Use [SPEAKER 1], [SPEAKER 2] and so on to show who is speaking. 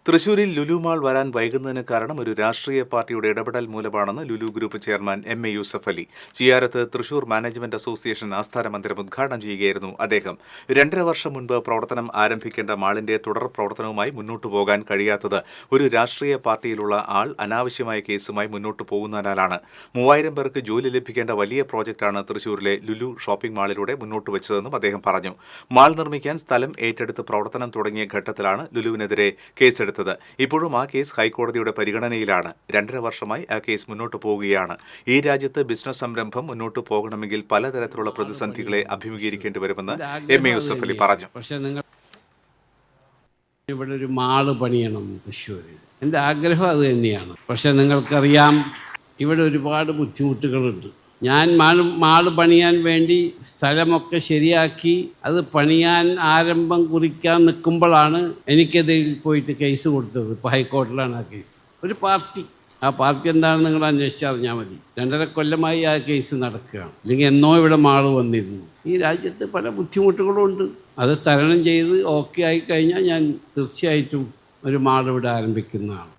[SPEAKER 1] തൃശൂരിൽ ലുലു മാൾ വരാൻ വൈകുന്നതിന് കാരണം ഒരു രാഷ്ട്രീയ പാർട്ടിയുടെ ഇടപെടൽ മൂലമാണെന്ന് Lulu group chairman M A. Yusuff Ali. Chiyarath Thrissur management association ആസ്ഥാന മന്ദിരം ഉദ്ഘാടനം ചെയ്യുകയായിരുന്നു അദ്ദേഹം. 2.5 വർഷം മുൻപ് പ്രവർത്തനം ആരംഭിക്കേണ്ട മാളിന്റെ തുടർ പ്രവർത്തനവുമായി മുന്നോട്ടു പോകാൻ കഴിയാത്തത് ഒരു രാഷ്ട്രീയ പാർട്ടിയിലുള്ള ആൾ അനാവശ്യമായ കേസുമായി മുന്നോട്ടു പോകുന്നതിനാലാണ്. 3000 പേർക്ക് ജോലി ലഭിക്കേണ്ട വലിയ പ്രോജക്റ്റാണ് തൃശൂരിലെ ലുലു ഷോപ്പിംഗ് മാളിലൂടെ മുന്നോട്ട് വെച്ചതെന്നും അദ്ദേഹം പറഞ്ഞു. മാൾ നിർമ്മിക്കാൻ സ്ഥലം ഏറ്റെടുത്ത് പ്രവർത്തനം തുടങ്ങിയ ഘട്ടത്തിലാണ് ലുലുവിനെതിരെ കേസെടുത്തത്. ഇപ്പോഴും ആ കേസ് ഹൈക്കോടതിയുടെ പരിഗണനയിലാണ്. 2.5 വർഷമായി ആ കേസ് മുന്നോട്ട് പോവുകയാണ്. ഈ രാജ്യത്ത് ബിസിനസ് സംരംഭം മുന്നോട്ട് പോകണമെങ്കിൽ പലതരത്തിലുള്ള പ്രതിസന്ധികളെ അഭിമുഖീകരിക്കേണ്ടി വരുമെന്ന് എം.എ. യൂസഫ് അലി പറഞ്ഞു.
[SPEAKER 2] പക്ഷേ നിങ്ങൾ ഇവിടെ ഒരു മാള് പണിയണം തൃശ്ശൂരിൽ. എൻ്റെ ആഗ്രഹം അത് തന്നെയാണ്. പക്ഷേ നിങ്ങൾക്കറിയാം, ഇവിടെ ഒരുപാട് ബുദ്ധിമുട്ടുകളുണ്ട്. ഞാൻ മാള് പണിയാൻ വേണ്ടി സ്ഥലമൊക്കെ ശരിയാക്കി അത് പണിയാൻ ആരംഭം കുറിക്കാൻ നിൽക്കുമ്പോഴാണ് എനിക്കെതിരിൽ പോയിട്ട് കേസ് കൊടുത്തത്. ഇപ്പോൾ ഹൈക്കോടതിയിലാണ് ആ കേസ്. ഒരു പാർട്ടി, ആ പാർട്ടി എന്താണെന്ന് നിങ്ങൾ അന്വേഷിച്ചറിഞ്ഞാൽ മതി. 2.5 കൊല്ലമായി ആ കേസ് നടക്കുകയാണ്. അല്ലെങ്കിൽ എന്നോ ഇവിടെ മാള് വന്നിരുന്നു. ഈ രാജ്യത്ത് പല ബുദ്ധിമുട്ടുകളും ഉണ്ട്. അത് തരണം ചെയ്ത് ഓക്കെ ആയിക്കഴിഞ്ഞാൽ ഞാൻ തീർച്ചയായിട്ടും ഒരു മാൾ ഇവിടെ ആരംഭിക്കുന്നതാണ്.